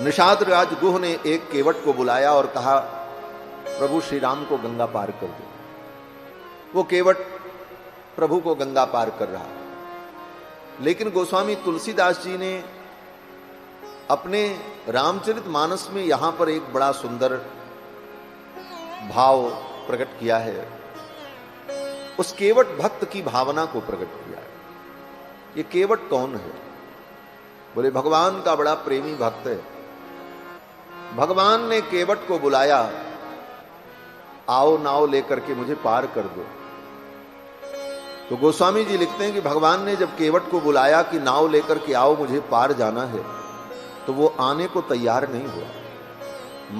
निषाद राज गुह ने एक केवट को बुलाया और कहा, प्रभु श्री राम को गंगा पार कर दो। वो केवट प्रभु को गंगा पार कर रहा, लेकिन गोस्वामी तुलसीदास जी ने अपने रामचरितमानस में यहां पर एक बड़ा सुंदर भाव प्रकट किया है। उस केवट भक्त की भावना को प्रकट किया है। ये केवट कौन है? बोले भगवान का बड़ा प्रेमी भक्त है। भगवान ने केवट को बुलाया, आओ नाव लेकर के मुझे पार कर दो। तो गोस्वामी जी लिखते हैं कि भगवान ने जब केवट को बुलाया कि नाव लेकर के आओ मुझे पार जाना है, तो वो आने को तैयार नहीं हुआ।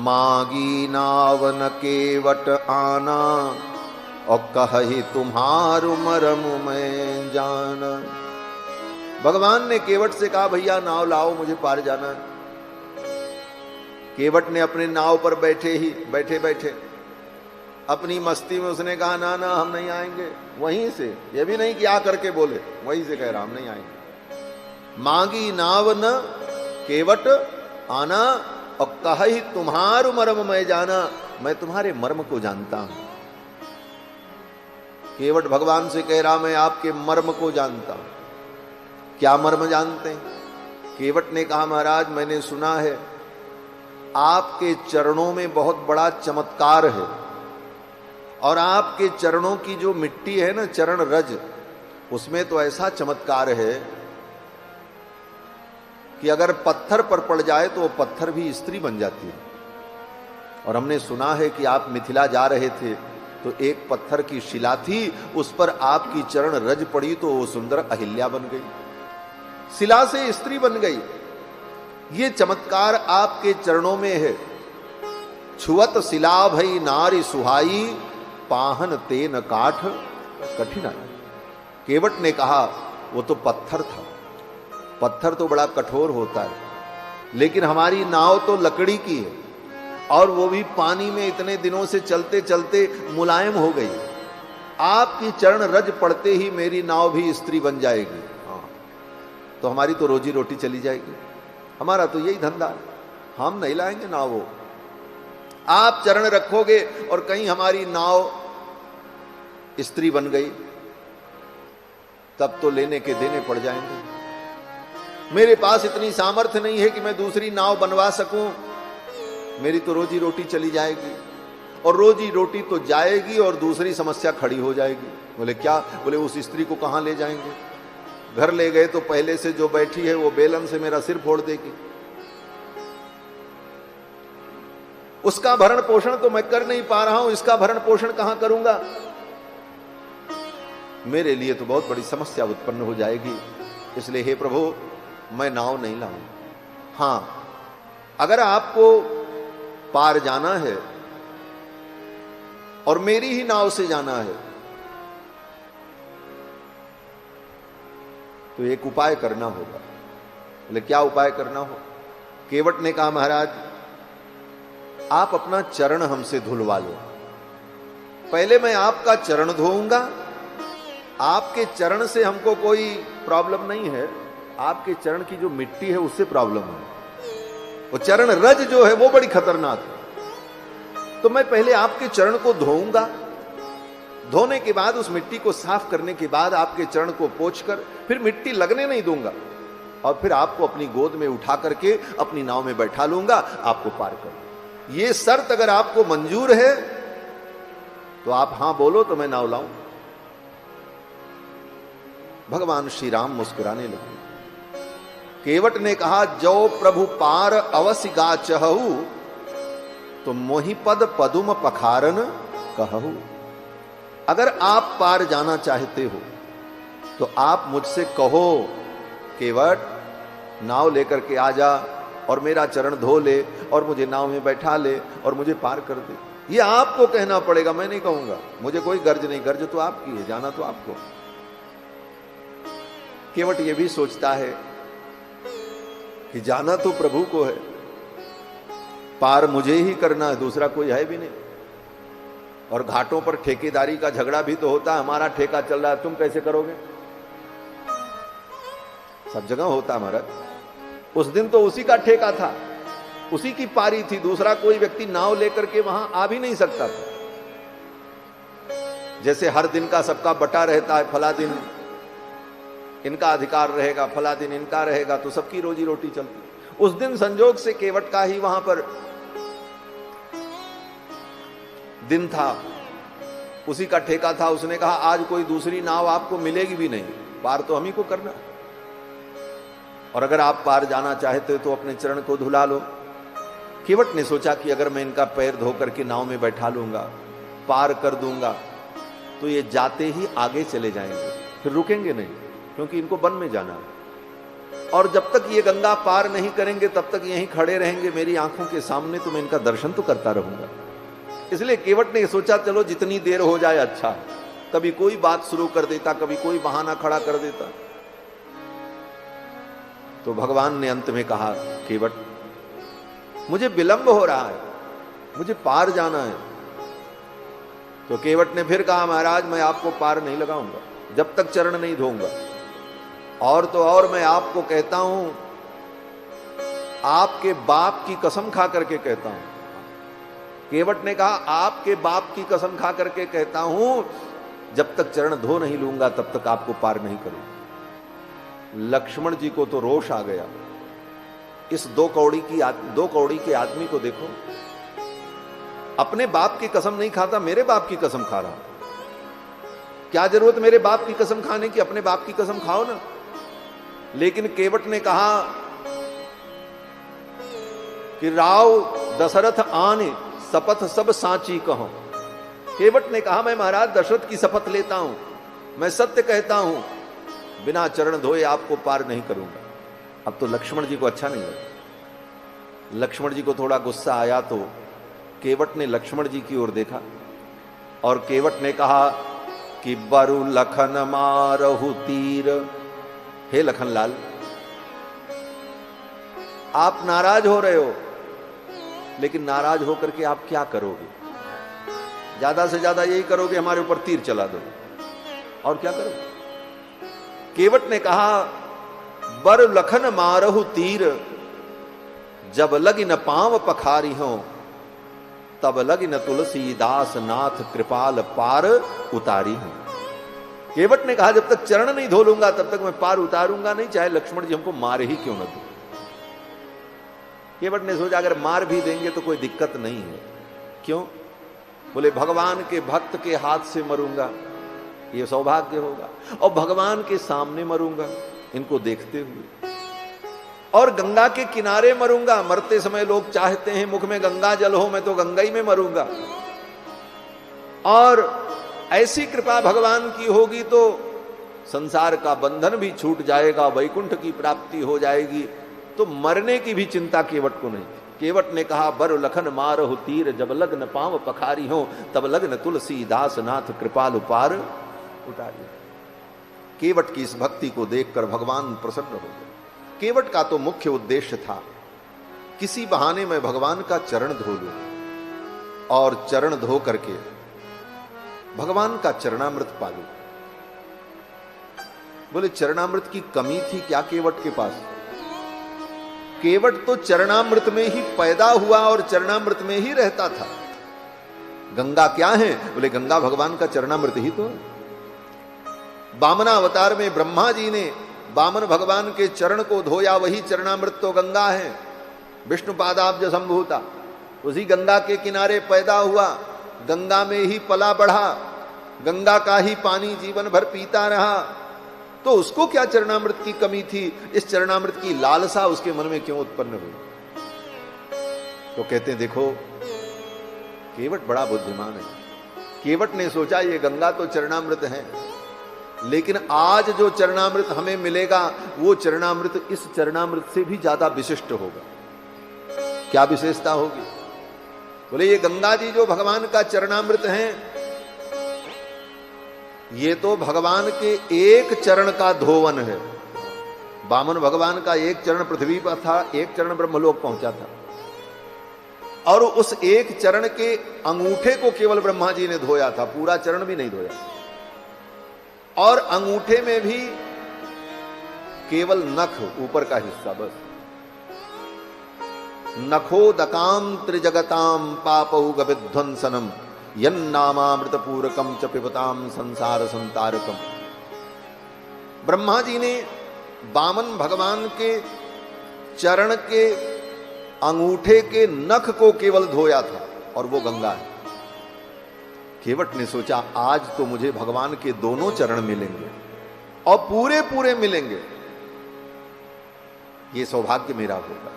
मागी नाव न केवट आना और कहि तुम्हारू मरम मैं जाना। भगवान ने केवट से कहा, भैया नाव लाओ मुझे पार जाना है। केवट ने अपने नाव पर बैठे बैठे अपनी मस्ती में उसने कहा, ना ना हम नहीं आएंगे। वहीं से, ये भी नहीं कि आ करके बोले, वहीं से कह रहा हम नहीं आएंगे। मांगी नाव न केवट आना और कहि तुम्हारू मर्म मैं जाना। मैं तुम्हारे मर्म को जानता हूं। केवट भगवान से कह रहा, मैं आपके मर्म को जानता हूं। क्या मर्म जानते हैं? केवट ने कहा, महाराज मैंने सुना है आपके चरणों में बहुत बड़ा चमत्कार है, और आपके चरणों की जो मिट्टी है ना, चरण रज, उसमें तो ऐसा चमत्कार है कि अगर पत्थर पर पड़ जाए तो वो पत्थर भी स्त्री बन जाती है। और हमने सुना है कि आप मिथिला जा रहे थे तो एक पत्थर की शिला थी, उस पर आपकी चरण रज पड़ी तो वो सुंदर अहिल्या बन गई, शिला से स्त्री बन गई। ये चमत्कार आपके चरणों में है। छुअत शिला भई नारी सुहाई, पाहन तेन काठ कठिनाई। केवट ने कहा, वो तो पत्थर था, पत्थर तो बड़ा कठोर होता है, लेकिन हमारी नाव तो लकड़ी की है, और वो भी पानी में इतने दिनों से चलते चलते मुलायम हो गई। आपकी चरण रज पड़ते ही मेरी नाव भी स्त्री बन जाएगी। हाँ, तो हमारी तो रोजी रोटी चली जाएगी। हमारा तो यही धंधा है, हम नहीं लाएंगे नाव। वो आप चरण रखोगे और कहीं हमारी नाव स्त्री बन गई, तब तो लेने के देने पड़ जाएंगे। मेरे पास इतनी सामर्थ्य नहीं है कि मैं दूसरी नाव बनवा सकूं। मेरी तो रोजी रोटी चली जाएगी, और रोजी रोटी तो जाएगी और दूसरी समस्या खड़ी हो जाएगी। बोले क्या? बोले उस स्त्री को कहां ले जाएंगे? घर ले गए तो पहले से जो बैठी है वो बेलन से मेरा सिर फोड़ देगी। उसका भरण पोषण तो मैं कर नहीं पा रहा हूं, इसका भरण पोषण कहां करूंगा? मेरे लिए तो बहुत बड़ी समस्या उत्पन्न हो जाएगी। इसलिए हे प्रभु, मैं नाव नहीं लाऊं। हां, अगर आपको पार जाना है और मेरी ही नाव से जाना है, तो एक उपाय करना होगा। बोले क्या उपाय करना हो? केवट ने कहा, महाराज आप अपना चरण हमसे धुलवा लो। पहले मैं आपका चरण धोऊंगा। आपके चरण से हमको कोई प्रॉब्लम नहीं है, आपके चरण की जो मिट्टी है उससे प्रॉब्लम है। वो चरण रज जो है वो बड़ी खतरनाक है। तो मैं पहले आपके चरण को धोऊंगा। धोने के बाद, उस मिट्टी को साफ करने के बाद आपके चरण को पोंछकर फिर मिट्टी लगने नहीं दूंगा, और फिर आपको अपनी गोद में उठा करके अपनी नाव में बैठा लूंगा, आपको पार कर। ये शर्त अगर आपको मंजूर है तो आप हां बोलो तो मैं नाव लाऊं। भगवान श्री राम मुस्कुराने लगे। केवट ने कहा, जो प्रभु पार अवश्य गा चहु, तो मोहि पद पदुम पखारन कहू। अगर आप पार जाना चाहते हो तो आप मुझसे कहो, केवट नाव लेकर के आ जा और मेरा चरण धो ले और मुझे नाव में बैठा ले और मुझे पार कर दे। ये आपको कहना पड़ेगा, मैं नहीं कहूंगा। मुझे कोई गर्ज नहीं, गर्ज तो आपकी है, जाना तो आपको। केवट ये भी सोचता है कि जाना तो प्रभु को है, पार मुझे ही करना है, दूसरा कोई है भी नहीं। और घाटों पर ठेकेदारी का झगड़ा भी तो होता है, हमारा ठेका चल रहा है, तुम कैसे करोगे? सब जगह होता है महाराज। उस दिन तो उसी का ठेका था, उसी की पारी थी, दूसरा कोई व्यक्ति नाव लेकर के वहां आ भी नहीं सकता था। जैसे हर दिन का सबका बटा रहता है, फला दिन इनका अधिकार रहेगा, फला दिन इनका रहेगा, तो सबकी रोजी रोटी चलती। उस दिन संजोग से केवट का ही वहां पर दिन था, उसी का ठेका था। उसने कहा आज कोई दूसरी नाव आपको मिलेगी भी नहीं, पार तो हम ही को करना, और अगर आप पार जाना चाहते हो तो अपने चरण को धुला लो। केवट ने सोचा कि अगर मैं इनका पैर धो करके नाव में बैठा लूंगा, पार कर दूंगा, तो ये जाते ही आगे चले जाएंगे, फिर रुकेंगे नहीं, क्योंकि इनको वन में जाना है। और जब तक ये गंगा पार नहीं करेंगे तब तक यहीं खड़े रहेंगे मेरी आंखों के सामने, तो मैं इनका दर्शन तो करता रहूंगा। इसलिए केवट ने सोचा चलो जितनी देर हो जाए अच्छा। कभी कोई बात शुरू कर देता, कभी कोई बहाना खड़ा कर देता। तो भगवान ने अंत में कहा केवट मुझे विलंब हो रहा है, मुझे पार जाना है। तो केवट ने फिर कहा महाराज मैं आपको पार नहीं लगाऊंगा जब तक चरण नहीं धोऊंगा। और तो और मैं आपको कहता हूं, आपके बाप की कसम खा करके कहता हूं। केवट ने कहा आपके बाप की कसम खा करके कहता हूं, जब तक चरण धो नहीं लूंगा तब तक आपको पार नहीं करूंगा। लक्ष्मण जी को तो रोष आ गया। इस दो कौड़ी के आदमी को देखो, अपने बाप की कसम नहीं खाता, मेरे बाप की कसम खा रहा। क्या जरूरत मेरे बाप की कसम खाने की, अपने बाप की कसम खाओ ना। लेकिन केवट ने कहा कि राव दशरथ आने शपथ सब सांची कहो। केवट ने कहा मैं महाराज दशरथ की शपथ लेता हूं, मैं सत्य कहता हूं, बिना चरण धोए आपको पार नहीं करूंगा। अब तो लक्ष्मण जी को अच्छा नहीं लगा। लक्ष्मण जी को थोड़ा गुस्सा आया तो केवट ने लक्ष्मण जी की ओर देखा और केवट ने कहा कि बरु लखन मारहु तीर। हे लखनलाल, आप नाराज हो रहे हो, लेकिन नाराज होकर के आप क्या करोगे? ज्यादा से ज्यादा यही करोगे हमारे ऊपर तीर चला दो, और क्या करोगे? केवट ने कहा बर लखन मारहु तीर, जब लगी न पांव पखारी हो, तब लगी न तुलसीदास नाथ कृपाल पार उतारी हूं। केवट ने कहा जब तक चरण नहीं धो लूंगा तब तक मैं पार उतारूंगा नहीं, चाहे लक्ष्मण जी हमको मारे ही क्यों न दो। केवट ने सोचा अगर मार भी देंगे तो कोई दिक्कत नहीं है। क्यों? बोले भगवान के भक्त के हाथ से मरूंगा ये सौभाग्य होगा, और भगवान के सामने मरूंगा इनको देखते हुए, और गंगा के किनारे मरूंगा। मरते समय लोग चाहते हैं मुख में गंगा जल हो, मैं तो गंगा ही में मरूंगा। और ऐसी कृपा भगवान की होगी तो संसार का बंधन भी छूट जाएगा, वैकुंठ की प्राप्ति हो जाएगी, तो मरने की भी चिंता केवट को नहीं थी। केवट ने कहा बर लखन मारहु तीर, जब लग्न पांव पखारी हो, तब लग्न तुलसी दास नाथ कृपाल पार उतारी। केवट की इस भक्ति को देखकर भगवान प्रसन्न हो गए। केवट का तो मुख्य उद्देश्य था किसी बहाने में भगवान का चरण धो लूं, और चरण धो करके भगवान का चरणामृत पालू। बोले चरणामृत की कमी थी क्या केवट के पास? केवट तो चरणामृत में ही पैदा हुआ और चरणामृत में ही रहता था। गंगा क्या है? बोले गंगा भगवान का चरणामृत ही तो है। वामना अवतार में ब्रह्मा जी ने वामन भगवान के चरण को धोया, वही चरणामृत तो गंगा है। विष्णु पादाब्ज संभूता, उसी गंगा के किनारे पैदा हुआ, गंगा में ही पला बढ़ा, गंगा का ही पानी जीवन भर पीता रहा। तो उसको क्या चरणामृत की कमी थी? इस चरणामृत की लालसा उसके मन में क्यों उत्पन्न हुई? तो कहते हैं देखो केवट बड़ा बुद्धिमान है। केवट ने सोचा ये गंगा तो चरणामृत है, लेकिन आज जो चरणामृत हमें मिलेगा वो चरणामृत इस चरणामृत से भी ज्यादा विशिष्ट होगा। क्या विशेषता होगी? बोले ये गंगा जी जो भगवान का चरणामृत है, ये तो भगवान के एक चरण का धोवन है। वामन भगवान का एक चरण पृथ्वी पर था, एक चरण ब्रह्मलोक पहुंचा था, और उस एक चरण के अंगूठे को केवल ब्रह्मा जी ने धोया था, पूरा चरण भी नहीं धोया। और अंगूठे में भी केवल नख, ऊपर का हिस्सा बस। नखोदकाम त्रिजगताम पापौग विध्वंसनम यन्नामामृत पूरकम च पिबताम संसार संतारकम। ब्रह्मा जी ने वामन भगवान के चरण के अंगूठे के नख को केवल धोया था और वो गंगा है। केवट ने सोचा आज तो मुझे भगवान के दोनों चरण मिलेंगे और पूरे पूरे मिलेंगे, ये सौभाग्य मेरा होगा।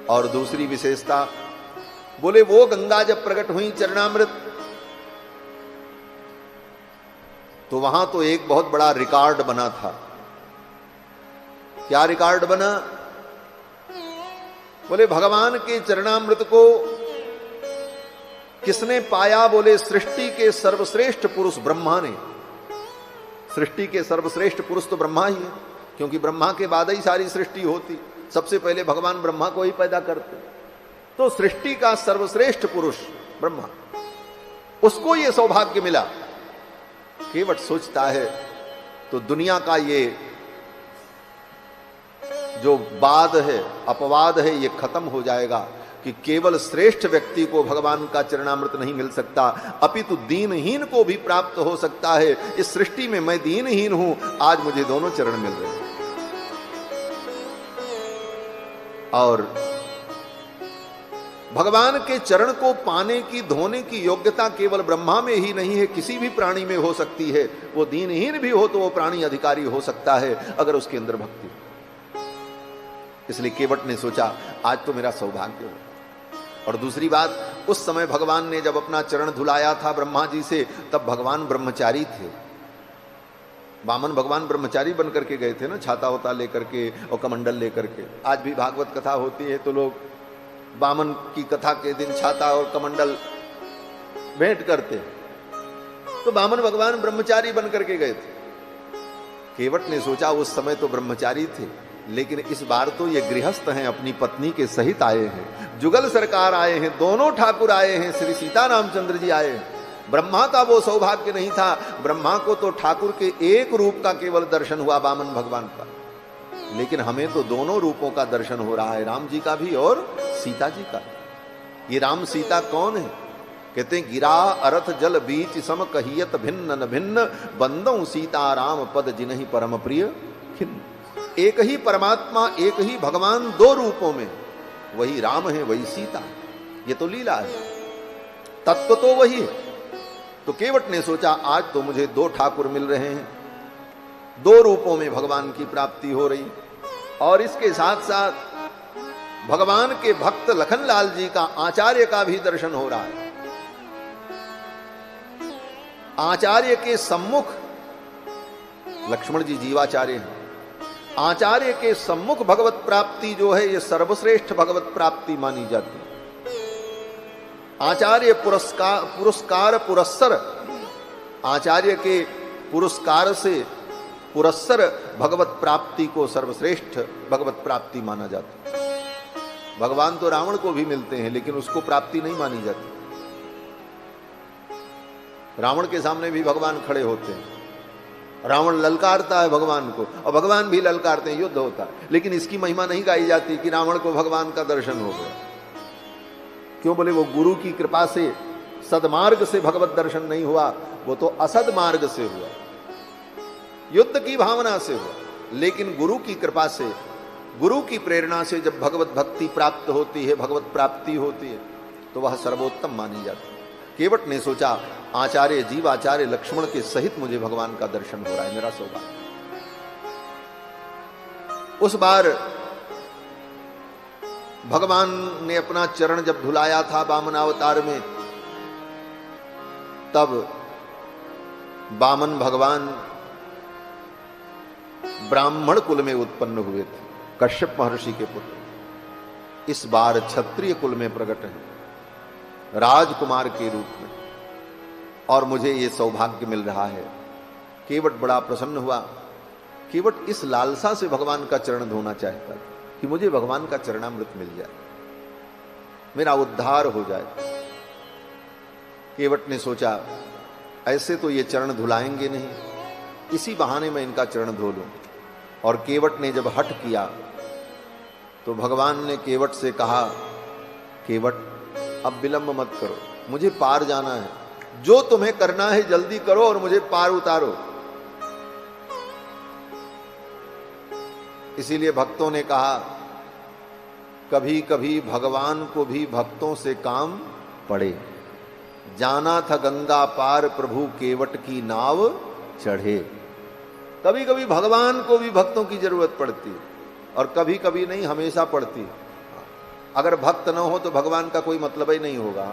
और दूसरी विशेषता, बोले वो गंगा जब प्रकट हुई चरणामृत, तो वहां तो एक बहुत बड़ा रिकॉर्ड बना था। क्या रिकॉर्ड बना? बोले भगवान के चरणामृत को किसने पाया? बोले सृष्टि के सर्वश्रेष्ठ पुरुष ब्रह्मा ने। सृष्टि के सर्वश्रेष्ठ पुरुष तो ब्रह्मा ही है, क्योंकि ब्रह्मा के बाद ही सारी सृष्टि होती। सबसे पहले भगवान ब्रह्मा को ही पैदा करते, तो सृष्टि का सर्वश्रेष्ठ पुरुष ब्रह्मा, उसको यह सौभाग्य मिला। केवट सोचता है तो दुनिया का ये जो वाद है, अपवाद है, ये खत्म हो जाएगा कि केवल श्रेष्ठ व्यक्ति को भगवान का चरणामृत नहीं मिल सकता, अपितु दीनहीन को भी प्राप्त हो सकता है। इस सृष्टि में मैं दीनहीन हूं, आज मुझे दोनों चरण मिल रहे हैं। और भगवान के चरण को पाने की, धोने की योग्यता केवल ब्रह्मा में ही नहीं है, किसी भी प्राणी में हो सकती है। वो दीनहीन भी हो तो वो प्राणी अधिकारी हो सकता है अगर उसके अंदर भक्ति हो। इसलिए केवट ने सोचा आज तो मेरा सौभाग्य हो। और दूसरी बात, उस समय भगवान ने जब अपना चरण धुलाया था ब्रह्मा जी से, तब भगवान ब्रह्मचारी थे। वामन भगवान ब्रह्मचारी बन करके गए थे ना, छाता होता लेकर के और कमंडल लेकर के। आज भी भागवत कथा होती है तो लोग वामन की कथा के दिन छाता और कमंडल भेंट करते, तो वामन भगवान ब्रह्मचारी बन करके गए थे। केवट ने सोचा उस समय तो ब्रह्मचारी थे, लेकिन इस बार तो ये गृहस्थ हैं, अपनी पत्नी के सहित आए हैं, जुगल सरकार आए हैं, दोनों ठाकुर आए हैं, श्री सीता रामचंद्र जी आए हैं। ब्रह्मा का वो सौभाग्य नहीं था, ब्रह्मा को तो ठाकुर के एक रूप का केवल दर्शन हुआ, वामन भगवान का, लेकिन हमें तो दोनों रूपों का दर्शन हो रहा है, राम जी का भी और सीता जी का। ये राम सीता कौन है? कहते हैं गिरा अरथ जल बीच सम कहियत भिन्न न भिन्न, बंदौ सीता राम पद जिन्हि परम प्रिय खिन्न। एक ही परमात्मा, एक ही भगवान, दो रूपों में, वही राम है वही सीता। ये तो लीला है, तत्व तो वही है। तो केवट ने सोचा आज तो मुझे दो ठाकुर मिल रहे हैं, दो रूपों में भगवान की प्राप्ति हो रही, और इसके साथ साथ भगवान के भक्त लखनलाल जी का, आचार्य का भी दर्शन हो रहा है। आचार्य के सम्मुख लक्ष्मण जी जीवाचार्य हैं, आचार्य के सम्मुख भगवत प्राप्ति जो है ये सर्वश्रेष्ठ भगवत प्राप्ति मानी जाती है। आचार्य पुरस्कार पुरस्सर, आचार्य के पुरस्कार से पुरस्सर भगवत प्राप्ति को सर्वश्रेष्ठ भगवत प्राप्ति माना जाता है। भगवान तो रावण को भी मिलते हैं, लेकिन उसको प्राप्ति नहीं मानी जाती। रावण के सामने भी भगवान खड़े होते हैं, रावण ललकारता है भगवान को और भगवान भी ललकारते हैं, युद्ध होता है, लेकिन इसकी महिमा नहीं गाई जाती कि रावण को भगवान का दर्शन हो गया। क्यों? बोले वो गुरु की कृपा से, सदमार्ग से भगवत दर्शन नहीं हुआ, वो तो असद मार्ग से हुआ, युद्ध की भावना से हुआ। लेकिन गुरु की कृपा से, गुरु की प्रेरणा से जब भगवत भक्ति प्राप्त होती है, भगवत प्राप्ति होती है, तो वह सर्वोत्तम मानी जाती है। केवट ने सोचा आचार्य जीवाचार्य लक्ष्मण के सहित मुझे भगवान का दर्शन हो रहा है, मेरा सौभाग्य। उस बार भगवान ने अपना चरण जब धुलाया था वामन अवतार में, तब वामन भगवान ब्राह्मण कुल में उत्पन्न हुए थे, कश्यप महर्षि के पुत्र। इस बार क्षत्रिय कुल में प्रकट है, राजकुमार के रूप में, और मुझे ये सौभाग्य मिल रहा है। केवट बड़ा प्रसन्न हुआ। केवट इस लालसा से भगवान का चरण धोना चाहता था कि मुझे भगवान का चरणामृत मिल जाए, मेरा उद्धार हो जाए। केवट ने सोचा ऐसे तो ये चरण धुलाएंगे नहीं, इसी बहाने मैं इनका चरण धो लूं। और केवट ने जब हठ किया तो भगवान ने केवट से कहा केवट अब विलंब मत करो, मुझे पार जाना है, जो तुम्हें करना है जल्दी करो और मुझे पार उतारो। इसीलिए भक्तों ने कहा कभी कभी भगवान को भी भक्तों से काम पड़े। जाना था गंगा पार प्रभु केवट की नाव चढ़े। कभी कभी भगवान को भी भक्तों की जरूरत पड़ती है, और कभी कभी नहीं, हमेशा पड़ती है। अगर भक्त न हो तो भगवान का कोई मतलब ही नहीं होगा।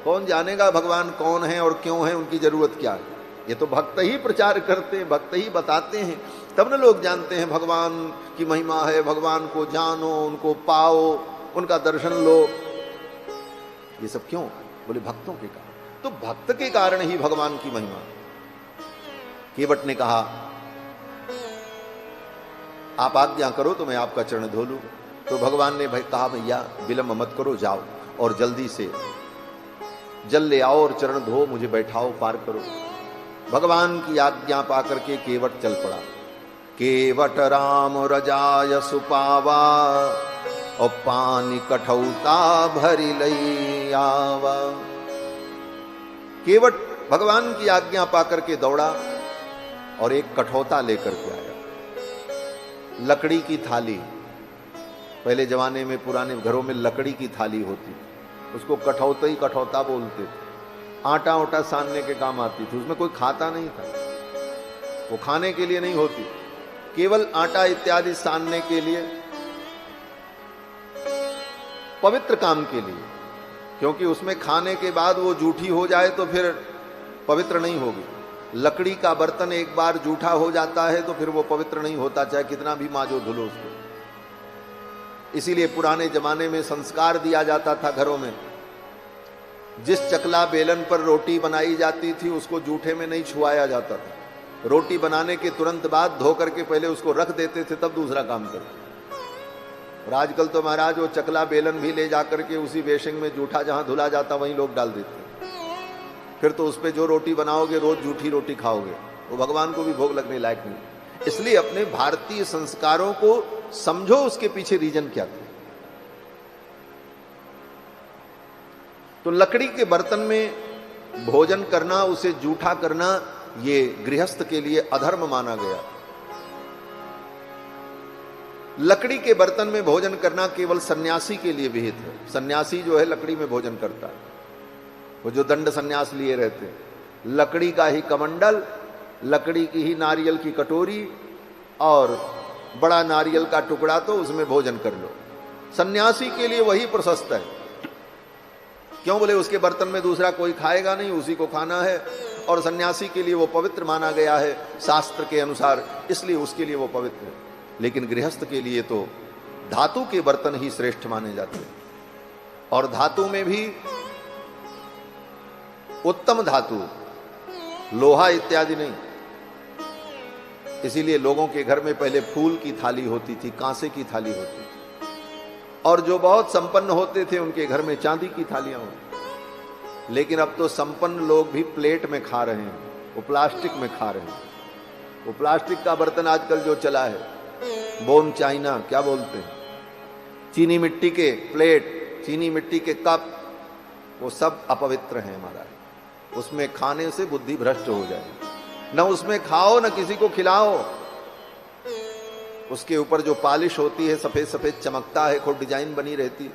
कौन जानेगा भगवान कौन है और क्यों है, उनकी जरूरत क्या है। ये तो भक्त ही प्रचार करते हैं, भक्त ही बताते हैं, तब न लोग जानते हैं भगवान की महिमा है। भगवान को जानो, उनको पाओ, उनका दर्शन लो। ये सब क्यों? बोले भक्तों के कारण। तो भक्त के कारण ही भगवान की महिमा। केवट ने कहा आप आज्ञा करो तो मैं आपका चरण धो लूं। तो भगवान ने कहा भैया विलंब मत करो, जाओ और जल्दी से जल ले आओ और चरण धो, मुझे बैठाओ, पार करो। भगवान की आज्ञा पाकर के केवट चल पड़ा। केवट राम रजाय सुपावा और पानी कठौता भरी लई आवा। केवट भगवान की आज्ञा पाकर के दौड़ा और एक कठौता लेकर के आया, लकड़ी की थाली। पहले जमाने में पुराने घरों में लकड़ी की थाली होती, उसको कठौता ही कठौता बोलते थे। आटा ओटा सानने के काम आती थी, उसमें कोई खाता नहीं था, वो खाने के लिए नहीं होती, केवल आटा इत्यादि सानने के लिए, पवित्र काम के लिए। क्योंकि उसमें खाने के बाद वो जूठी हो जाए तो फिर पवित्र नहीं होगी। लकड़ी का बर्तन एक बार जूठा हो जाता है तो फिर वो पवित्र नहीं होता, चाहे कितना भी मांजो धुलो उसको। इसीलिए पुराने जमाने में संस्कार दिया जाता था घरों में। जिस चकला बेलन पर रोटी बनाई जाती थी उसको जूठे में नहीं छुआया जाता था। रोटी बनाने के तुरंत बाद धो करके पहले उसको रख देते थे, तब दूसरा काम करते। और आजकल तो महाराज वो चकला बेलन भी ले जाकर के उसी बेसिन में जूठा जहां धुला जाता वहीं लोग डाल देते। फिर तो उस पर जो रोटी बनाओगे रोज जूठी रोटी खाओगे, वो भगवान को भी भोग लगने लायक नहीं। इसलिए अपने भारतीय संस्कारों को समझो, उसके पीछे रीजन क्या था। तो लकड़ी के बर्तन में भोजन करना, उसे जूठा करना, ये गृहस्थ के लिए अधर्म माना गया। लकड़ी के बर्तन में भोजन करना केवल सन्यासी के लिए विहित है। सन्यासी जो है लकड़ी में भोजन करता है, वो जो दंड सन्यास लिए रहते हैं, लकड़ी का ही कमंडल, लकड़ी की ही नारियल की कटोरी और बड़ा नारियल का टुकड़ा, तो उसमें भोजन कर लो। सन्यासी के लिए वही प्रशस्त है। क्यों? बोले उसके बर्तन में दूसरा कोई खाएगा नहीं, उसी को खाना है, और सन्यासी के लिए वो पवित्र माना गया है शास्त्र के अनुसार, इसलिए उसके लिए वो पवित्र है। लेकिन गृहस्थ के लिए तो धातु के बर्तन ही श्रेष्ठ माने जाते हैं, और धातु में भी उत्तम धातु, लोहा इत्यादि नहीं। इसीलिए लोगों के घर में पहले फूल की थाली होती थी, कांसे की थाली होती थी, और जो बहुत संपन्न होते थे उनके घर में चांदी की थालियां होती। लेकिन अब तो संपन्न लोग भी प्लेट में खा रहे हैं, वो प्लास्टिक में खा रहे हैं। वो प्लास्टिक का बर्तन आजकल जो चला है, बोन चाइना क्या बोलते हैं, चीनी मिट्टी के प्लेट, चीनी मिट्टी के कप, वो सब अपवित्र हैं हमारा। उसमें खाने से बुद्धि भ्रष्ट हो जाए। न उसमें खाओ न किसी को खिलाओ। उसके ऊपर जो पॉलिश होती है, सफेद सफेद चमकता है, खूब डिजाइन बनी रहती है,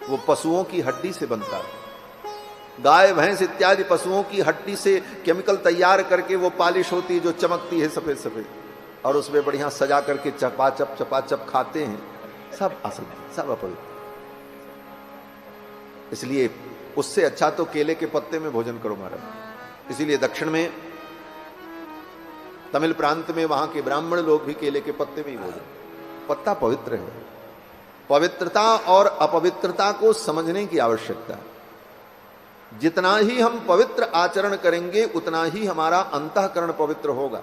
वो पशुओं की हड्डी से बनता है। गाय भैंस इत्यादि पशुओं की हड्डी से केमिकल तैयार करके वो पॉलिश होती है जो चमकती है सफेद सफेद, और उसमें बढ़िया सजा करके चपाचप चपाचप खाते हैं। सब असत्य, सब अपवित्र। इसलिए उससे अच्छा तो केले के पत्ते में भोजन करो महाराज। इसीलिए दक्षिण में, तमिल प्रांत में, वहां के ब्राह्मण लोग भी केले के पत्ते में ही भोजन। पत्ता पवित्र है। पवित्रता और अपवित्रता को समझने की आवश्यकता है। जितना ही हम पवित्र आचरण करेंगे उतना ही हमारा अंतःकरण पवित्र होगा,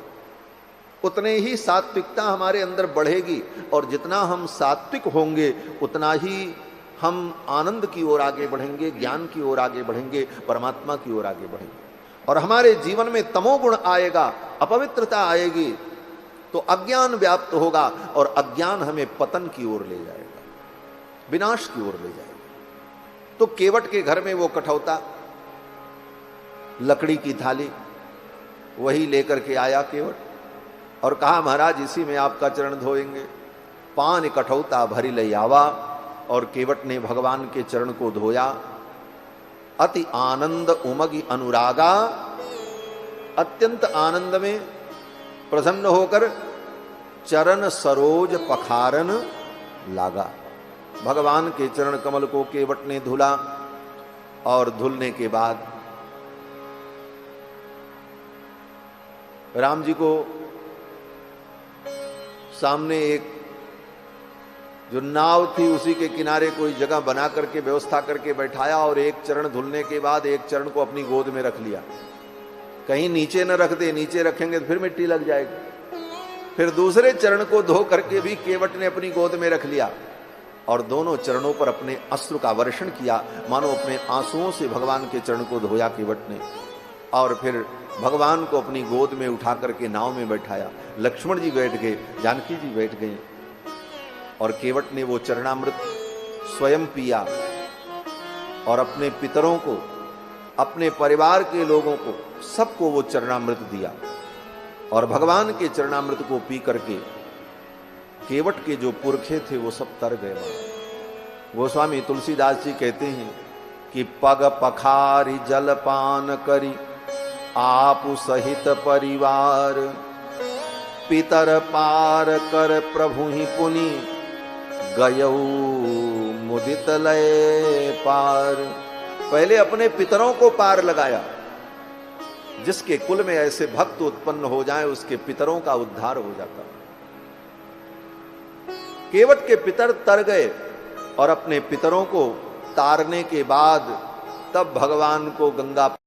उतने ही सात्विकता हमारे अंदर बढ़ेगी, और जितना हम सात्विक होंगे उतना ही हम आनंद की ओर आगे बढ़ेंगे, ज्ञान की ओर आगे बढ़ेंगे, परमात्मा की ओर आगे बढ़ेंगे। और हमारे जीवन में तमोगुण आएगा, अपवित्रता आएगी, तो अज्ञान व्याप्त होगा, और अज्ञान हमें पतन की ओर ले जाएगा, विनाश की ओर ले जाएगा। तो केवट के घर में वो कठौता, लकड़ी की थाली, वही लेकर के आया केवट और कहा महाराज इसी में आपका चरण धोएंगे। पान कठौता भरी लई आवा, और केवट ने भगवान के चरण को धोया। अति आनंद उमगी अनुरागा, अत्यंत आनंद में प्रसन्न होकर चरण सरोज पखारन लागा। भगवान के चरण कमल को केवट ने धुला और धुलने के बाद राम जी को सामने एक जो नाव थी उसी के किनारे कोई जगह बना करके व्यवस्था करके बैठाया और एक चरण धुलने के बाद एक चरण को अपनी गोद में रख लिया। कहीं नीचे न रख दे, नीचे रखेंगे तो फिर मिट्टी लग जाएगी। फिर दूसरे चरण को धो करके भी केवट ने अपनी गोद में रख लिया और दोनों चरणों पर अपने अश्रु का वर्षण किया, मानो अपने आंसुओं से भगवान के चरण को धोया केवट ने। और फिर भगवान को अपनी गोद में उठा करके नाव में बैठाया। लक्ष्मण जी बैठ गए, जानकी जी बैठ गए और केवट ने वो चरणामृत स्वयं पिया और अपने पितरों को, अपने परिवार के लोगों को, सबको वो चरणामृत दिया। और भगवान के चरणामृत को पी करके केवट के जो पुरखे थे वो सब तर गए। गोस्वामी तुलसीदास जी कहते हैं कि पग पखारी जलपान करी आप सहित परिवार, पितर पार कर प्रभु ही पुनि गयऊ मुदित लय पार। पहले अपने पितरों को पार लगाया। जिसके कुल में ऐसे भक्त उत्पन्न हो जाए उसके पितरों का उद्धार हो जाता। केवट के पितर तर गए और अपने पितरों को तारने के बाद तब भगवान को गंगा